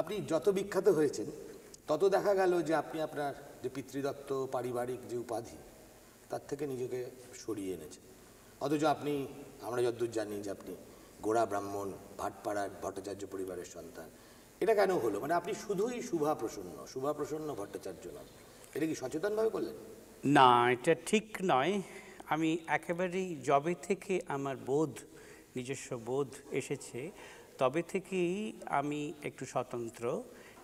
আপনি যত বিখ্যাত হয়েছেন তত দেখা গেল যে আপনি আপনার যে পিতৃদত্ত পারিবারিক যে উপাধি তার থেকে নিজেকে সরিয়ে এনেছেন। অথচ আপনি, আমরা যতদূর জানি যে আপনি গোড়া ব্রাহ্মণ, ভাটপাড়ার ভট্টাচার্য পরিবারের সন্তান। এটা কেন হলো? মানে আপনি শুধুই শুভা প্রসন্ন ভট্টাচার্য নন। এটা কি সচেতনভাবে করলেন? না, এটা ঠিক নয়। আমি একেবারেই যবে থেকে আমার নিজস্ব বোধ এসেছে তবে থেকেই আমি একটু স্বতন্ত্র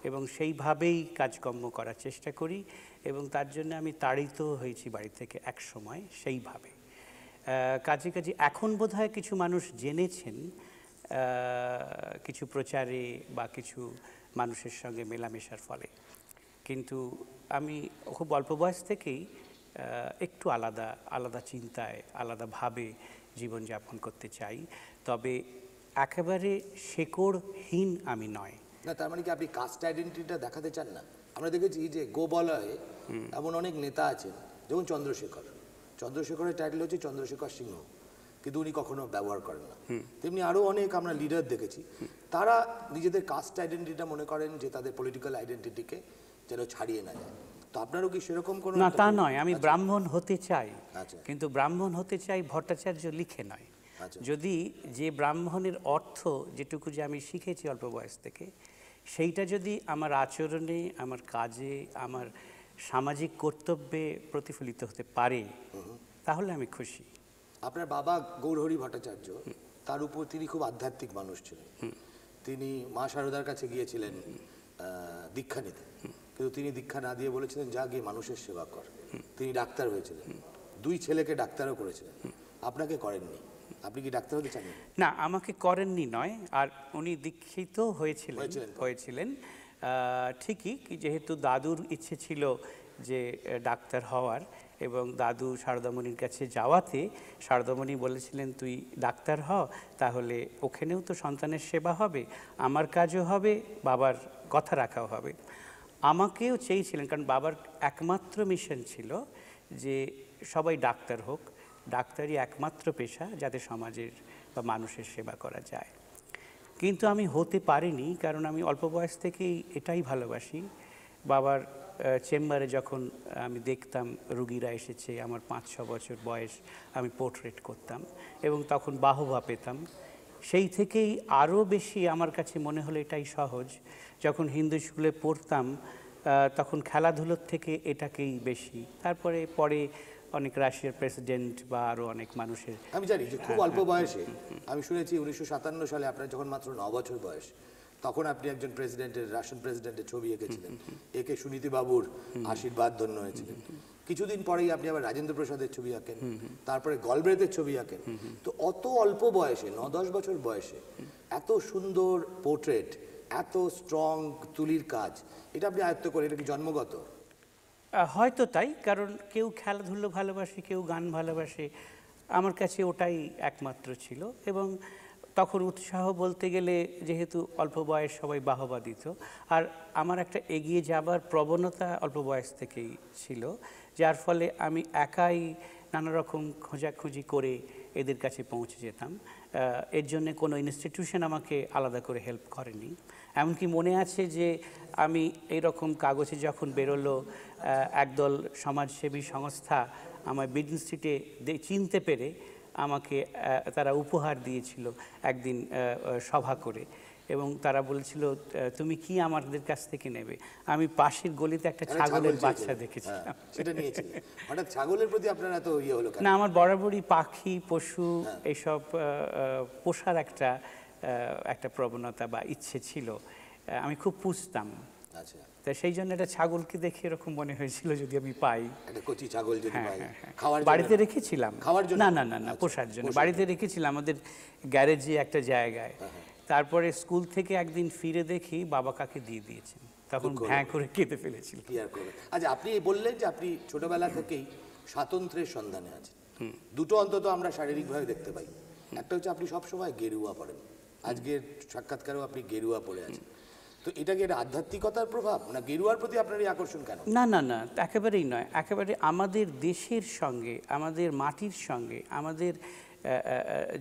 এবং সেইভাবেই কাজকর্ম করার চেষ্টা করি, এবং তার জন্য আমি তাড়িত হয়েছি বাড়ি থেকে এক সময় সেইভাবে। কাজে এখন বোধহয় কিছু মানুষ জেনেছেন, কিছু প্রচারে বা কিছু মানুষের সঙ্গে মেলামেশার ফলে। কিন্তু আমি খুব অল্প বয়স থেকেই একটু আলাদা চিন্তায়, আলাদাভাবে জীবনযাপন করতে চাই। তবে একেবারে শেকড়হীন আমি নয়। না, তার মানে কি আপনি কাস্ট আইডেন্টিটিটা দেখাতে চান না? আমরা দেখেছি যে গোবলয়ে এমন অনেক নেতা আছেন, যেমন চন্দ্রশেখরের টাইটেল হচ্ছে চন্দ্রশেখর সিংহ, কিন্তু উনি কখনো ব্যবহার করেন না। তেমনি আরও অনেক আমরা লিডার দেখেছি, তারা নিজেদের কাস্ট আইডেন্টিটিটা মনে করেন যে তাদের পলিটিক্যাল আইডেন্টিটিকে যেন ছাড়িয়ে না যায়। তো আপনারও কি সেরকম কোনো? না, তা নয়। আমি ব্রাহ্মণ হতে চাই, কিন্তু ব্রাহ্মণ হতে চাই ভট্টাচার্য লিখে নয়। যদি যে ব্রাহ্মণের অর্থ যেটুকু যে আমি শিখেছি অল্প বয়স থেকে, সেইটা যদি আমার আচরণে, আমার কাজে, আমার সামাজিক কর্তব্যে প্রতিফলিত হতে পারে, তাহলে আমি খুশি। আপনার বাবা গৌরহরি ভট্টাচার্য, তার উপর তিনি খুব আধ্যাত্মিক মানুষ ছিলেন। তিনি মা শারদার কাছে গিয়েছিলেন দীক্ষা নিতে, কিন্তু তিনি দীক্ষা না দিয়ে বলেছিলেন যা গিয়ে মানুষের সেবা কর। তিনি ডাক্তার হয়েছিলেন, 2 ছেলেকে ডাক্তারও করেছিলেন। আপনাকে করেননি। আপনি কি ডাক্তার হতে চান? না, আমাকে করেননি নয়, আর উনি দীক্ষিত হয়েছিলেন ঠিকই, যেহেতু দাদুর ইচ্ছে ছিল যে ডাক্তার হওয়ার, এবং দাদু শারদামণির কাছে যাওয়াতে শারদামণি বলেছিলেন তুই ডাক্তার হ, তাহলে ওখানেও তো সন্তানের সেবা হবে, আমার কাজও হবে, বাবার কথা রাখাও হবে। আমাকেও চেয়েছিলেন, কারণ বাবার একমাত্র মিশন ছিল যে সবাই ডাক্তার হোক, ডাক্তারই একমাত্র পেশা যাতে সমাজের বা মানুষের সেবা করা যায়। কিন্তু আমি হতে পারিনি, কারণ আমি অল্প বয়স থেকেই এটাই ভালোবাসি। বাবার চেম্বারে যখন আমি দেখতাম রুগীরা এসেছে, আমার 5-6 বছর বয়স, আমি পোর্ট্রেট করতাম এবং তখন বাহবা পেতাম। সেই থেকেই আরও বেশি আমার কাছে মনে হলো এটাই সহজ। যখন হিন্দু স্কুলে পড়তাম তখন খেলাধুলোর থেকে এটাকেই বেশি, তারপরে পরে অনেক রাশিয়ার প্রেসিডেন্ট বা আরও অনেক মানুষের। আমি জানি যে খুব অল্প বয়সে, আমি শুনেছি 1957 সালে আপনার যখন মাত্র 9 বছর বয়স, তখন আপনি একজন রাশিয়ান প্রেসিডেন্টের ছবি এঁকেছিলেন, একে সুনীতি বাবুর আশীর্বাদ ধন্য হয়েছিলেন। কিছুদিন পরেই আপনি আবার রাজেন্দ্র প্রসাদের ছবি আঁকেন, তারপরে গলব্রেথের ছবি আঁকেন। তো অত অল্প বয়সে, 9-10 বছর বয়সে এত সুন্দর পোর্ট্রেট, এত স্ট্রং তুলির কাজ, এটা আপনি আয়ত্ত করে, এটা কি জন্মগত? হয়তো তাই, কারণ কেউ খেলাধুলো ভালোবাসে, কেউ গান ভালোবাসে, আমার কাছে ওটাই একমাত্র ছিল। এবং তখন উৎসাহ বলতে গেলে, যেহেতু অল্প বয়স সবাই বাহবা দিত, আর আমার একটা এগিয়ে যাবার প্রবণতা অল্প বয়স থেকেই ছিল, যার ফলে আমি একাই নানা রকম খোঁজাখুঁজি করে এদের কাছে পৌঁছে যেতাম। এর জন্য কোনো ইনস্টিটিউশন আমাকে আলাদা করে হেল্প করেনি। এমনকি মনে আছে যে আমি এইরকম কাগজে যখন বেরোলো, একদল সমাজসেবী সংস্থা আমায় বিডন স্ট্রিটে চিনতে পেরে আমাকে তারা উপহার দিয়েছিল একদিন সভা করে, এবং তারা বলেছিল তুমি কি আমাদের কাছ থেকে নেবে। আমি পাশের গলিতে একটা ছাগলের বাচ্চা দেখেছিলাম, সেটা নিয়েছিলেন। হঠাৎ ছাগলের প্রতি আপনার এত ইয়ে হলো কেন? না, আমার বরাবরই পাখি, পশু এইসব পোষার একটা প্রবণতা বা ইচ্ছে ছিল। আমি খুব পুষতাম। আচ্ছা, তাই সেই জন্য একটা ছাগলকে দেখে এরকম মনে হয়েছিল যদি আমি পাই, একটা কচি ছাগল যদি পাই, বাড়িতে রেখেছিলাম। খাওয়ার জন্য? না, পোষার জন্য বাড়িতে রেখেছিলাম আমাদের গ্যারেজে একটা জায়গায়। তারপরে স্কুল থেকে একদিন ফিরে দেখি বাবা কাকে দিয়ে দিয়েছেন, তখন ভ্যাঁ করে কেঁদে ফেলেছিল। কি আর করবে। আচ্ছা, আপনি বললেন যে আপনি ছোটবেলা থেকেই স্বাতন্ত্র্যের সন্ধানে আছেন। দুটো অন্তত আমরা শারীরিকভাবে দেখতে পাই। একটা হচ্ছে আপনি সবসময় গেরুয়া পরেন, আজকের সাক্ষাৎকারেও আপনি গেরুয়া পরে আছেন। তো এটা কি একটা আধ্যাত্মিকতার প্রভাব, না গেরুয়ার প্রতি আপনার এই আকর্ষণ কেন? না, একেবারেই নয়। একেবারে আমাদের দেশের সঙ্গে, আমাদের মাটির সঙ্গে, আমাদের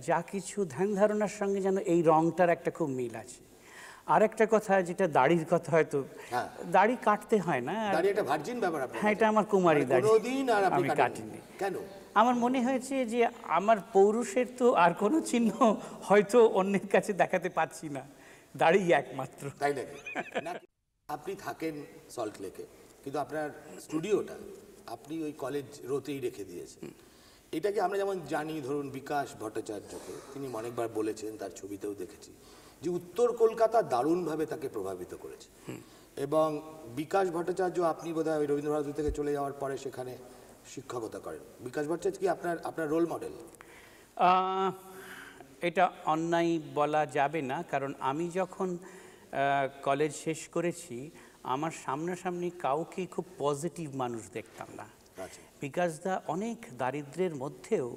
যা কিছু ধ্যান ধারণার সঙ্গে যেন এই রংটার একটা খুব মিল আছে। আরেকটা কথা, যেটা দাড়ির কথা, হয়তো হ্যাঁ। দাড়ি কাটতে হয় না। দাড়ি একটা ভার্জিন ব্যাপার আপনার হ্যাঁ, এটা আমার কুমারী দাড়ি, কোনোদিন আর আপনি আমি কাটেননি কাটিনি। কেন? আমার মনে হয়েছে যে আমার পৌরুষের তো আর কোনো চিহ্ন হয়তো অন্যের কাছে দেখাতে পাচ্ছি না, দাড়ি একমাত্র। তাই নাকি? নাকি আপনি থাকেন সল্ট লেকে, কিন্তু আপনার স্টুডিওটা আপনি ওই কলেজ রোতেই রেখে দিয়েছেন। এটাকে আমরা যেমন জানি, ধরুন বিকাশ ভট্টাচার্যকে, তিনি অনেকবার বলেছেন, তার ছবিতেও দেখেছি যে উত্তর কলকাতা দারুণভাবে তাকে প্রভাবিত করেছে। এবং বিকাশ ভট্টাচার্য, আপনি বোধহয় ওই রবীন্দ্রভারতী থেকে চলে যাওয়ার পরে সেখানে শিক্ষকতা করেন। বিকাশ ভট্টাচার্য কি আপনার রোল মডেল? এটা অন্যায় বলা যাবে না, কারণ আমি যখন কলেজ শেষ করেছি আমার সামনাসামনি কাউকে খুব পজিটিভ মানুষ দেখতাম না। বিকাশ দা অনেক দারিদ্র্যের মধ্যেও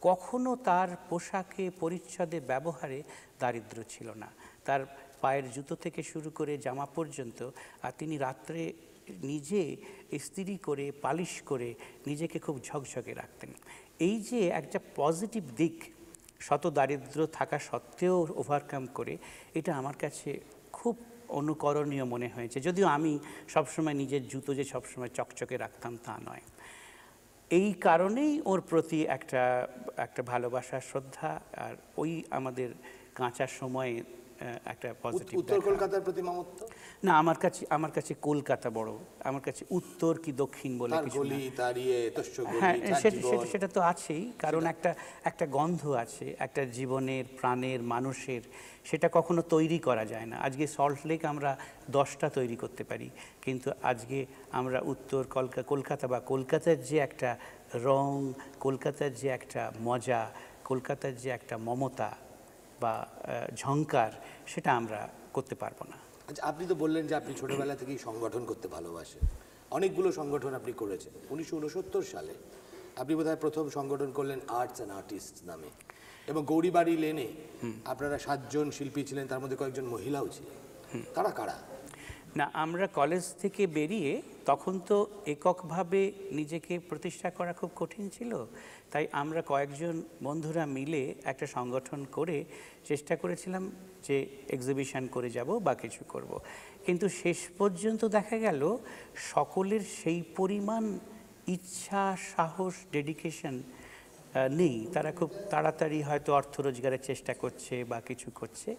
কখনো তার পোশাকে পরিচ্ছদে ব্যবহারে দারিদ্র্য ছিল না। তার পায়ের জুতো থেকে শুরু করে জামা পর্যন্ত, আর তিনি রাত্রে নিজে ইস্ত্রি করে পালিশ করে নিজেকে খুব ঝকঝকে রাখতেন। এই যে একটা পজিটিভ দিক শত দারিদ্র্য থাকা সত্ত্বেও ওভারকাম করে, এটা আমার কাছে খুব অনুকরণীয় মনে হয়েছে। যদিও আমি সবসময় নিজের জুতো যে সবসময় চকচকে রাখতাম তা নয়। এই কারণেই ওর প্রতি একটা ভালোবাসা, শ্রদ্ধা, আর ওই আমাদের কাঁচা সময়ে একটা পজিটিভ। উত্তর কলকাতার প্রতি মমত্ব না, আমার কাছে কলকাতা বড়। আমার কাছে উত্তর কি দক্ষিণ বলে কিছু না। হ্যাঁ, সেটা তো আছেই, কারণ একটা গন্ধ আছে, একটা জীবনের, প্রাণের, মানুষের, সেটা কখনো তৈরি করা যায় না। আজকে সল্ট লেক আমরা 10টা তৈরি করতে পারি, কিন্তু আজকে আমরা উত্তর কলকাতা বা কলকাতার যে একটা রং, কলকাতার যে একটা মজা, কলকাতার যে একটা মমতা বা ঝংকার, সেটা আমরা করতে পারবো না। আচ্ছা, আপনি তো বললেন যে আপনি ছোটবেলা থেকেই সংগঠন করতে ভালোবাসেন। অনেকগুলো সংগঠন আপনি করেছেন। 1969 সালে আপনি বোধহয় প্রথম সংগঠন করলেন আর্টস অ্যান্ড আর্টিস্ট নামে, এবং গৌরীবাড়ি লেনে আপনারা 7 জন শিল্পী ছিলেন, তার মধ্যে কয়েকজন মহিলাও ছিলেন। তারা কারা? না, আমরা কলেজ থেকে বেরিয়ে তখন তো এককভাবে নিজেকে প্রতিষ্ঠা করা খুব কঠিন ছিল, তাই আমরা কয়েকজন বন্ধুরা মিলে একটা সংগঠন করে চেষ্টা করেছিলাম যে এক্সিবিশন করে যাব বা কিছু করব। কিন্তু শেষ পর্যন্ত দেখা গেল সকলের সেই পরিমাণ ইচ্ছা, সাহস, ডেডিকেশন নেই। তারা খুব তাড়াতাড়ি হয়তো অর্থ রোজগারের চেষ্টা করছে বা কিছু করছে।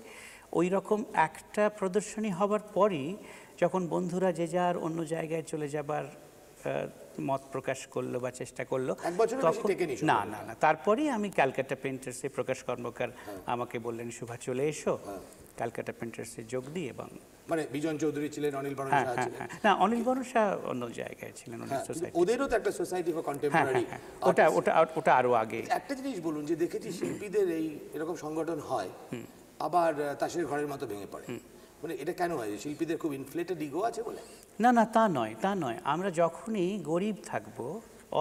ওই রকম একটা প্রদর্শনী হবার পরই যখন বন্ধুরা যে যার অন্য জায়গায় চলে যাবার মত প্রকাশ করলো বা চেষ্টা করলো, তখন না, তারপরেই আমি ক্যালকাটা পেন্টার্সে, প্রকাশ কর্মকার আমাকে বললেন, শুভা চলে এসো, ক্যালকাটা পেন্টার্সে যোগ দিই। এবং মানে বিজন চৌধুরী ছিলেন, অনিল বনশা ছিলেন। না, অনিল বনশা অন্য জায়গায় ছিলেন, ওদেরও তো একটা সোসাইটি ফর কন্টেম্পোরারি, ওটা আরো আগে। একটা জিনিস বলুন, যে দেখেছি শিল্পীদের এরকম সংগঠন হয়, আবার তাসের ঘরের মতো ভেঙে পড়ে, মানে এটা কেন হয়? শিল্পীদের খুব ইনফ্লেটেড ইগো আছে বলে? না, তা নয়। আমরা যখনই গরিব থাকবো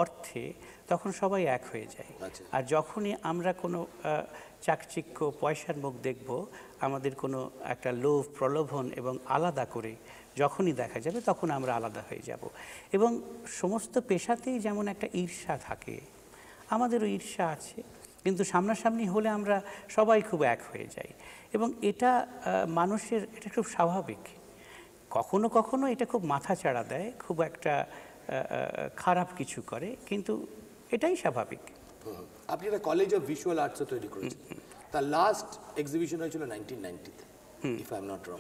অর্থে, তখন সবাই এক হয়ে যায়। আর যখনই আমরা কোনো চাকচিক্য, পয়সার মুখ দেখব, আমাদের কোনো একটা লোভ, প্রলোভন এবং আলাদা করে যখনই দেখা যাবে, তখন আমরা আলাদা হয়ে যাব। এবং সমস্ত পেশাতেই যেমন একটা ঈর্ষা থাকে, আমাদেরও ঈর্ষা আছে, কিন্তু সামনাসামনি হলে আমরা সবাই খুব এক হয়ে যাই। এবং এটা মানুষের, এটা খুব স্বাভাবিক। কখনো কখনো এটা খুব মাথা চাড়া দেয়, খুব একটা খারাপ কিছু করে, কিন্তু এটাই স্বাভাবিক। আপনি একটা কলেজ অফ ভিজুয়াল আর্টসও তৈরি করেছেন। তার লাস্ট এক্সিবিশন হয়েছিল 1990-তে, if I am not wrong.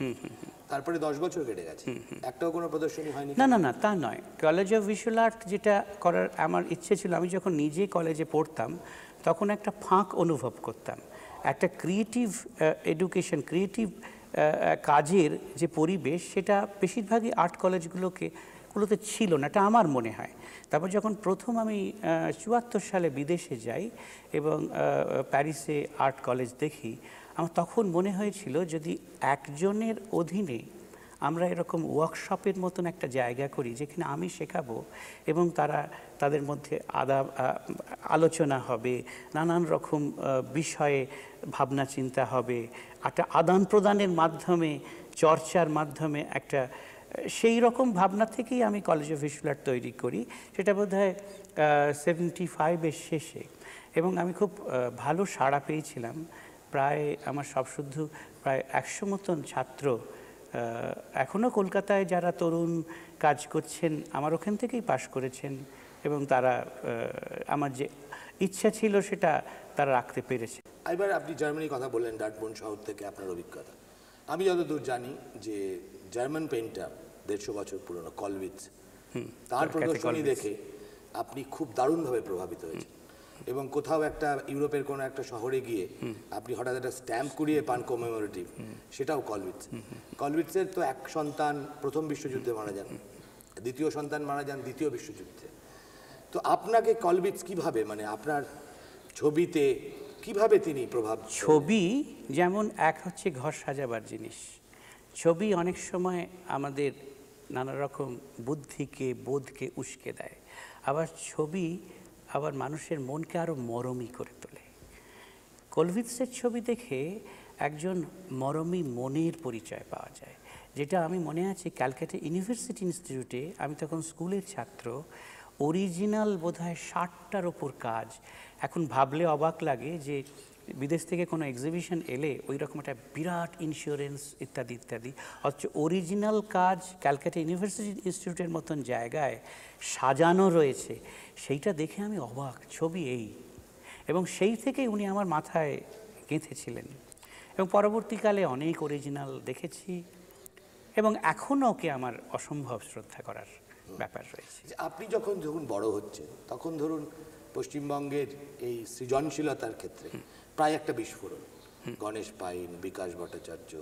তারপরে 10 বছর কেটে গেছে, একটাও কোনো প্রদর্শনী হয়নি। না, তা নয়। কলেজ অফ ভিজুয়াল আর্ট যেটা করার আমার ইচ্ছে ছিল, আমি যখন নিজে কলেজে পড়তাম তখন একটা ফাঁক অনুভব করতাম। একটা ক্রিয়েটিভ এডুকেশন, ক্রিয়েটিভ কাজের যে পরিবেশ, সেটা বেশিরভাগই আর্ট কলেজগুলোতে ছিল না, এটা আমার মনে হয়। তারপর যখন প্রথম আমি 74 সালে বিদেশে যাই এবং প্যারিসে আর্ট কলেজ দেখি, আমার তখন মনে হয়েছিল যদি একজনের অধীনে আমরা এরকম ওয়ার্কশপের মতন একটা জায়গা করি, যেখানে আমি শেখাবো এবং তাদের মধ্যে আলোচনা হবে, নানান রকম বিষয়ে ভাবনা চিন্তা হবে, একটা আদান প্রদানের মাধ্যমে, চর্চার মাধ্যমে একটা সেই রকম ভাবনা থেকেই আমি কলেজ অফ ভিজুয়াল আর্ট তৈরি করি। সেটা বোধহয় 75-এর শেষে, এবং আমি খুব ভালো সাড়া পেয়েছিলাম প্রায় আমার সবশুদ্ধ প্রায় 100 মতন ছাত্র এখনও কলকাতায় যারা তরুণ কাজ করছেন আমার ওখান থেকেই পাশ করেছেন, এবং তারা আমার যে ইচ্ছা ছিল সেটা তারা রাখতে পেরেছে। এবার আপনি জার্মানির কথা বললেন, ডার্টমুন্ড শহর থেকে আপনার অভিজ্ঞতা। আমি যতদূর জানি যে জার্মান পেইন্টার 150 বছর পুরনো কলভিটস, তার প্রদর্শনী দেখে আপনি খুব দারুণভাবে প্রভাবিত হয়েছেন, এবং কোথাও একটা ইউরোপের কোনো একটা শহরে গিয়ে আপনি হঠাৎ একটা স্ট্যাম্প কুড়িয়ে পান কমেমোরেটিভ, সেটাও কলভিটস। কলভিটসের তো এক সন্তান প্রথম বিশ্বযুদ্ধে মারা যান, দ্বিতীয় সন্তান মারা যান দ্বিতীয় বিশ্বযুদ্ধে। তো আপনাকে কলভিটস কিভাবে, মানে আপনার ছবিতে কিভাবে তিনি প্রভাব? ছবি যেমন এক হচ্ছে ঘর সাজাবার জিনিস, ছবি অনেক সময় আমাদের নানা রকম বুদ্ধিকে বোধকে উস্কে দেয়, আবার ছবি আবার মানুষের মনকে আরও মরমী করে তোলে। কলভিটসের ছবি দেখে একজন মরমী মনের পরিচয় পাওয়া যায়, যেটা আমি মনে আছে ক্যালকাটা ইউনিভার্সিটি ইনস্টিটিউটে, আমি তখন স্কুলের ছাত্র, অরিজিনাল বোধহয় 60টার ওপর কাজ। এখন ভাবলে অবাক লাগে যে বিদেশ থেকে কোনো এক্সিবিশন এলে ওই রকম একটা বিরাট ইন্স্যুরেন্স ইত্যাদি ইত্যাদি, অথচ অরিজিনাল কাজ ক্যালকাটা ইউনিভার্সিটি ইনস্টিটিউটের মতন জায়গায় সাজানো রয়েছে, সেইটা দেখে আমি অবাক। ছবি এই, এবং সেই থেকেই উনি আমার মাথায় গেঁথেছিলেন, এবং পরবর্তীকালে অনেক অরিজিনাল দেখেছি, এবং এখনও ওকে আমার অসম্ভব শ্রদ্ধা করার ব্যাপার রয়েছে। আপনি যখন বড় হচ্ছেন তখন ধরুন পশ্চিমবঙ্গের এই সৃজনশীলতার ক্ষেত্রে প্রায় একটা বিস্ফোরণ। গণেশ পাইন, বিকাশ ভট্টাচার্য,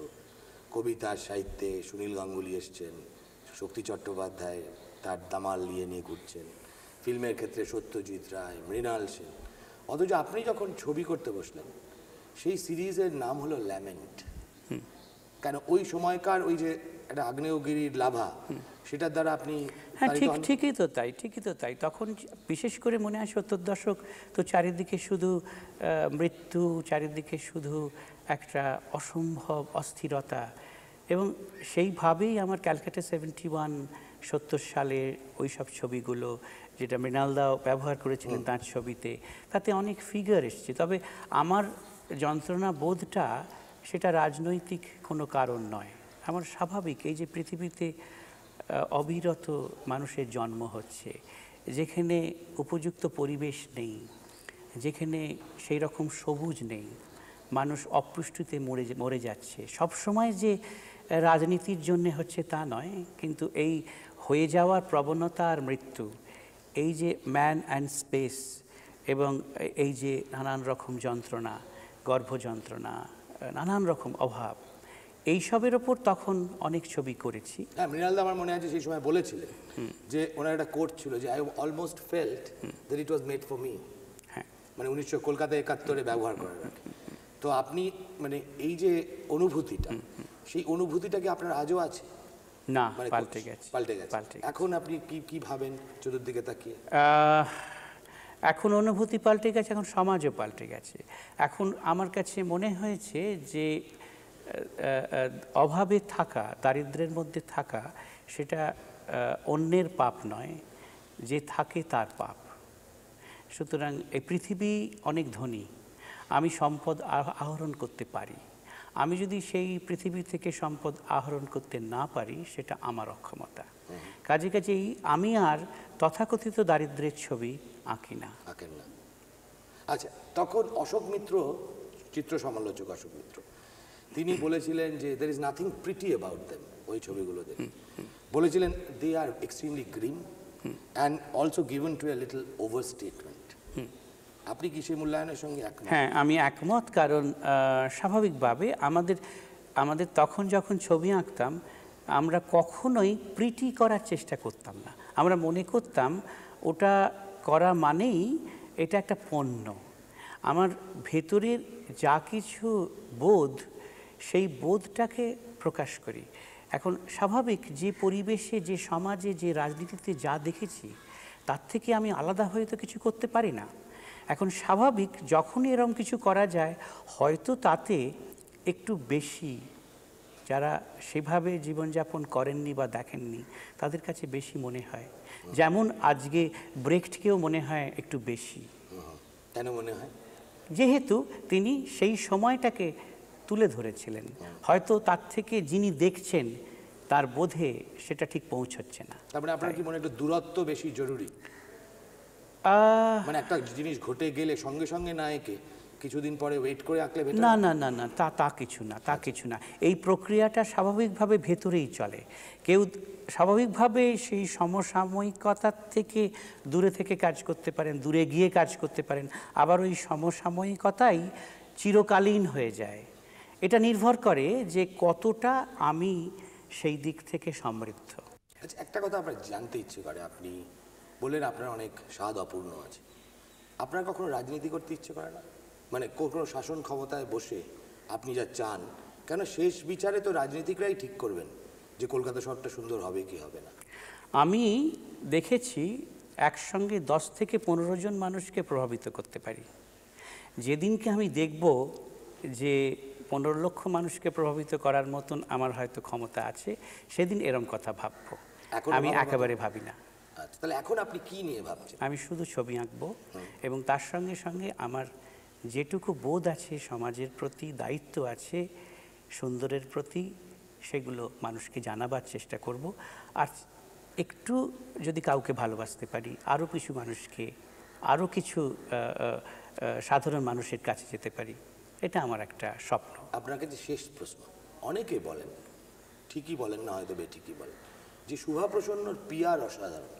কবিতা সাহিত্যে সুনীল গাঙ্গুলি এসছেন, শক্তি চট্টোপাধ্যায় তার দামাল নিয়ে ঘুরছেন, ফিল্মের ক্ষেত্রে সত্যজিৎ রায়, মৃণাল সেন। অথচ আপনি যখন ছবি করতে বসলেন সেই সিরিজের নাম হলো ল্যামেন্ট। কেন ওই সময়কার ওই যে একটা আগ্নেয়গিরির লাভা, সেটার দ্বারা আপনি? হ্যাঁ, ঠিকই তো তাই। তখন বিশেষ করে মনে হয় 70 দশক, তো চারিদিকে শুধু মৃত্যু, চারিদিকে শুধু একটা অসম্ভব অস্থিরতা, এবং সেইভাবেই আমার ক্যালকাটা 71 70 সালে ওই সব ছবিগুলো, যেটা মৃণালদাও ব্যবহার করেছিলেন তাঁর ছবিতে, তাতে অনেক ফিগার এসছে। তবে আমার যন্ত্রণা বোধটা সেটা রাজনৈতিক কোনো কারণ নয়, আমার স্বাভাবিক। এই যে পৃথিবীতে অবিরত মানুষের জন্ম হচ্ছে, যেখানে উপযুক্ত পরিবেশ নেই, যেখানে সেই রকম সবুজ নেই, মানুষ অপুষ্টিতে মরে যাচ্ছে। সব সময় যে রাজনীতির জন্যে হচ্ছে তা নয়, কিন্তু এই হয়ে যাওয়ার প্রবণতা আর মৃত্যু, এই যে ম্যান অ্যান্ড স্পেস, এবং এই যে নানান রকম যন্ত্রণা, গর্ভযন্ত্রণা, নানান রকম অভাব, এইসবের ওপর তখন অনেক ছবি করেছি। হ্যাঁ, মৃণালদা আমার মনে আছে সেই সময় বলেছিলেন যে ওনার একটা কোট ছিল যে I almost felt that it was made for me. হ্যাঁ, মানে 1971 ব্যবহার করার আগে। তো আপনি মানে এই যে অনুভূতিটা, সেই অনুভূতিটা কি আপনার আজও আছে? না, মানে পাল্টে গেছে। এখন আপনি কি ভাবেন চতুর্দিকে তাকিয়ে? এখন অনুভূতি পাল্টে গেছে, এখন সমাজও পাল্টে গেছে। এখন আমার কাছে মনে হয়েছে যে অভাবে থাকা, দারিদ্র্যের মধ্যে থাকা, সেটা অন্যের পাপ নয়, যে থাকে তার পাপ। সুতরাং এই পৃথিবী অনেক ধনী, আমি সম্পদ আহরণ করতে পারি, আমি যদি সেই পৃথিবী থেকে সম্পদ আহরণ করতে না পারি, সেটা আমার অক্ষমতা। কাজেই আমি আর তথাকথিত দারিদ্র্যের ছবি আঁকেন না। আচ্ছা, তখন অশোক মিত্র, চিত্র সমালোচক অশোক মিত্র, তিনি বলেছিলেন যে there is nothing pretty about them, ওই ছবিগুলো দেখে বলেছিলেন they are extremely grim and also given to a little overstatement. আপনি কি সেই মূল্যায়নের সঙ্গে একমত? হ্যাঁ, আমি একমত, কারণ স্বাভাবিকভাবে আমাদের তখন যখন ছবি আঁকতাম, আমরা কখনোই প্রিটি করার চেষ্টা করতাম না। আমরা মনে করতাম ওটা করা মানেই এটা একটা পণ্য। আমার ভেতরের যা কিছু বোধ, সেই বোধটাকে প্রকাশ করি। এখন স্বাভাবিক, যে পরিবেশে, যে সমাজে, যে রাজনীতিতে যা দেখেছি, তার থেকে আমি আলাদা হয়ে তো কিছু করতে পারি না। এখন স্বাভাবিক, যখনই এরকম কিছু করা যায়, হয়তো তাতে একটু বেশি, যারা সেভাবে জীবনযাপন করেননি বা দেখেননি, তাদের কাছে বেশি মনে হয়। যেমন আজকে ব্রেখটকেও মনে হয় একটু বেশি। কেন মনে হয়? যেহেতু তিনি সেই সময়টাকে তুলে ধরেছিলেন, হয়তো তার থেকে যিনি দেখছেন তার বোধে সেটা ঠিক পৌঁছচ্ছে না। তারপরে আপনার কি মনে হয় একটু দূরত্ব বেশি জরুরি? মানে একটা জিনিস ঘটে গেলে সঙ্গে সঙ্গে না এঁকে কিছুদিন পরে ওয়েট করে আঁকলে better? না না না না, তা কিছু না, তা কিছু না। এই প্রক্রিয়াটা স্বাভাবিকভাবে ভেতরেই চলে। কেউ স্বাভাবিকভাবে সেই সমসাময়িকতার থেকে দূরে থেকে কাজ করতে পারেন, দূরে গিয়ে কাজ করতে পারেন, আবার ওই সমসাময়িকতাই চিরকালীন হয়ে যায়। এটা নির্ভর করে যে কতটা আমি সেই দিক থেকে সমৃদ্ধ। আচ্ছা, একটা কথা আপনার জানতে ইচ্ছে করে, আপনি বললেন আপনার অনেক স্বাদ অপূর্ণ আছে, আপনার কখনো রাজনীতি করতে ইচ্ছে করে না? মানে কোনো শাসন ক্ষমতায় বসে আপনি যা চান, কেন শেষ বিচারে তো রাজনীতিকরাই ঠিক করবেন যে কলকাতা শহরটা সুন্দর হবে কি হবে না। আমি দেখেছি একসঙ্গে 10 থেকে 15 জন মানুষকে প্রভাবিত করতে পারি। যেদিনকে আমি দেখব যে 15 লক্ষ মানুষকে প্রভাবিত করার মতন আমার হয়তো ক্ষমতা আছে, সেদিন এরম কথা ভাববো। আমি একেবারে ভাবি না। আচ্ছা, তাহলে এখন আপনি কি নিয়ে ভাবছেন? আমি শুধু ছবি আঁকবো এবং তার সঙ্গে সঙ্গে আমার যেটুকু বোধ আছে, সমাজের প্রতি দায়িত্ব আছে, সুন্দরের প্রতি, সেগুলো মানুষকে জানাবার চেষ্টা করব। আর একটু যদি কাউকে ভালোবাসতে পারি, আরও কিছু মানুষকে, আরও কিছু সাধারণ মানুষের কাছে যেতে পারি, এটা আমার একটা স্বপ্ন। আপনার কাছে শেষ প্রশ্ন, অনেকে বলেন, ঠিকই বলেন না হয়তো বেঠিকই বলেন, যে শুভা প্রসন্নর পিয়ার অসাধারণ।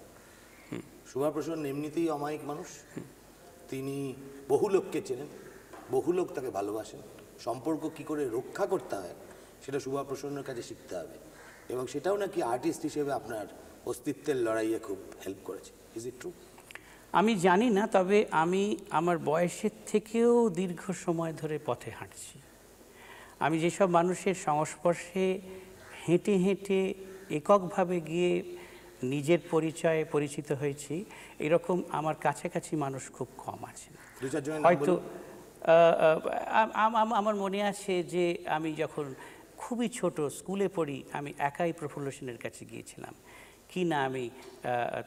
শুভা প্রসন্ন এমনিতেই অমায়িক মানুষ, তিনি বহু লোককে চেনেন, বহু লোক তাকে ভালোবাসেন। সম্পর্ক কি করে রক্ষা করতে হয় সেটা শুভা প্রসন্নর কাছে শিখতে হবে, এবং সেটাও নাকি আর্টিস্ট হিসেবে আপনার অস্তিত্বের লড়াইয়ে খুব হেল্প করেছে। Is it true? আমি জানি না, তবে আমি আমার বয়সের থেকেও দীর্ঘ সময় ধরে পথে হাঁটছি। আমি যেসব মানুষের সংস্পর্শে হেঁটে হেঁটে এককভাবে গিয়ে নিজের পরিচয়ে পরিচিত হয়েছি, এরকম আমার কাছাকাছি মানুষ খুব কম আছেন। হয়তো আমার মনে আছে যে আমি যখন খুবই ছোট স্কুলে পড়ি, আমি একাই প্রফুল্ল সেনের কাছে গিয়েছিলাম। কি না, আমি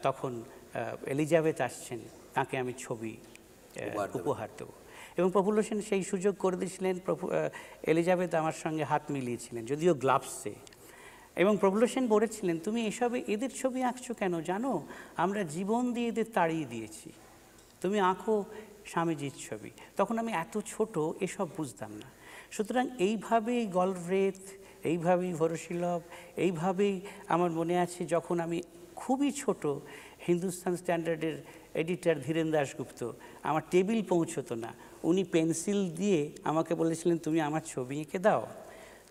তখন এলিজাবেথ আসছেন, তাকে আমি ছবি উপহার দেবো, এবং প্রফুল্ল সেন সেই সুযোগ করে দিয়েছিলেন। এলিজাবেথ আমার সঙ্গে হাত মিলিয়েছিলেন, যদিও গ্লাভসে, এবং প্রফুল্ল সেন বলেছিলেন, তুমি এসবে এদের ছবি আঁকছো কেন? জানো আমরা জীবন দিয়ে এদের তাড়িয়ে দিয়েছি, তুমি আঁকো স্বামীজির ছবি। তখন আমি এত ছোট, এসব বুঝতাম না। সুতরাং এইভাবেই গলভ্রেথ, এইভাবেই ভরশিলভ, এইভাবেই আমার মনে আছে যখন আমি খুবই ছোট, হিন্দুস্তান স্ট্যান্ডার্ডের এডিটর ধীরেন দাশগুপ্ত, আমার টেবিল পৌঁছতো না, উনি পেন্সিল দিয়ে আমাকে বলেছিলেন, তুমি আমার ছবি এঁকে দাও,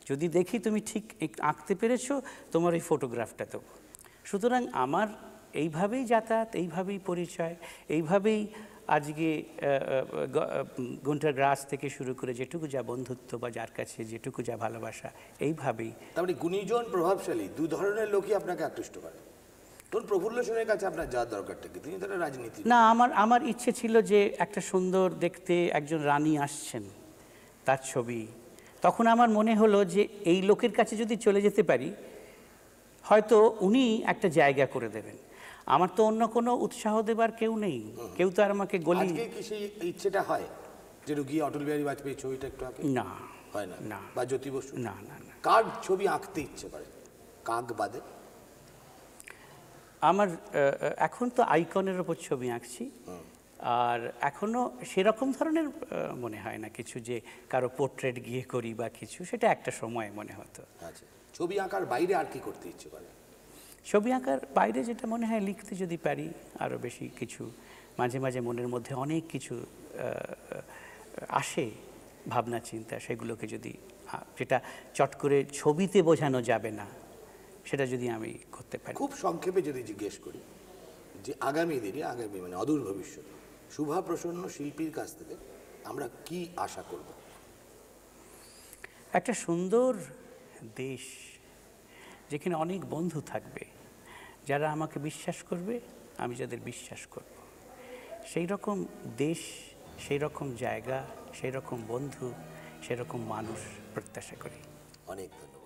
যদি দেখি তুমি ঠিক আঁকতে পেরেছো, তোমার এই ফটোগ্রাফটা দেবো। সুতরাং আমার এইভাবেই যাতায়াত, এইভাবেই পরিচয়, এইভাবেই আজকে গুন্টার গ্রাস থেকে শুরু করে যেটুকু যা বন্ধুত্ব বা যার কাছে যেটুকু যা ভালোবাসা, এইভাবেই। তারপরে গুণীজন প্রভাবশালী দু ধরনের লোকই আপনাকে আকৃষ্ট করে। তোর প্রফুল্ল সেনের কাছে আপনার যাওয়ার দরকারটা কি? তিনি তারা রাজনীতি না, আমার ইচ্ছে ছিল যে একটা সুন্দর দেখতে একজন রানী আসছেন, তার ছবি। তখন আমার মনে হলো যে এই লোকের কাছে যদি চলে যেতে পারি, হয়তো উনি একটা জায়গা করে দেবেন। আমার তো অন্য কোনো উৎসাহ দেবার কেউ নেই, কেউ তো আর আমাকে গলি। আজকে কি সেই ইচ্ছেটা হয় যে গিয়ে অটল বিহারী বাজপেয়ী ছবিটা একটু আঁকে? না, হয় না। না। বা জ্যোতি বসু? না না না। কার ছবি আঁকতে ইচ্ছে করে কাক বাদে? আমার এখন তো আইকনের ওপর ছবি আঁকছি, আর এখনো সেরকম ধরনের মনে হয় না কিছু যে কারো পোর্ট্রেট গিয়ে করি বা কিছু, সেটা একটা সময় মনে হতো। আচ্ছা, ছবি আঁকার বাইরে আর কি করতে ইচ্ছে করে? ছবি আঁকার বাইরে যেটা মনে হয়, লিখতে যদি পারি আরও বেশি কিছু, মাঝে মাঝে মনের মধ্যে অনেক কিছু আসে, ভাবনা চিন্তা, সেগুলোকে যদি, যেটা চট করে ছবিতে বোঝানো যাবে না, সেটা যদি আমি করতে পারি। খুব সংক্ষেপে যদি জিজ্ঞেস করি যে আগামী দিনে, আগামী মানে অদূর ভবিষ্যতে শুভা প্রসন্ন শিল্পীর কাছ থেকে আমরা কি আশা করব? একটা সুন্দর দেশ, যেখানে অনেক বন্ধু থাকবে, যারা আমাকে বিশ্বাস করবে, আমি যাদের বিশ্বাস করব, সেই রকম দেশ, সেই রকম জায়গা, সেই রকম বন্ধু, সেই রকম মানুষ প্রত্যাশা করি। অনেক ধন্যবাদ।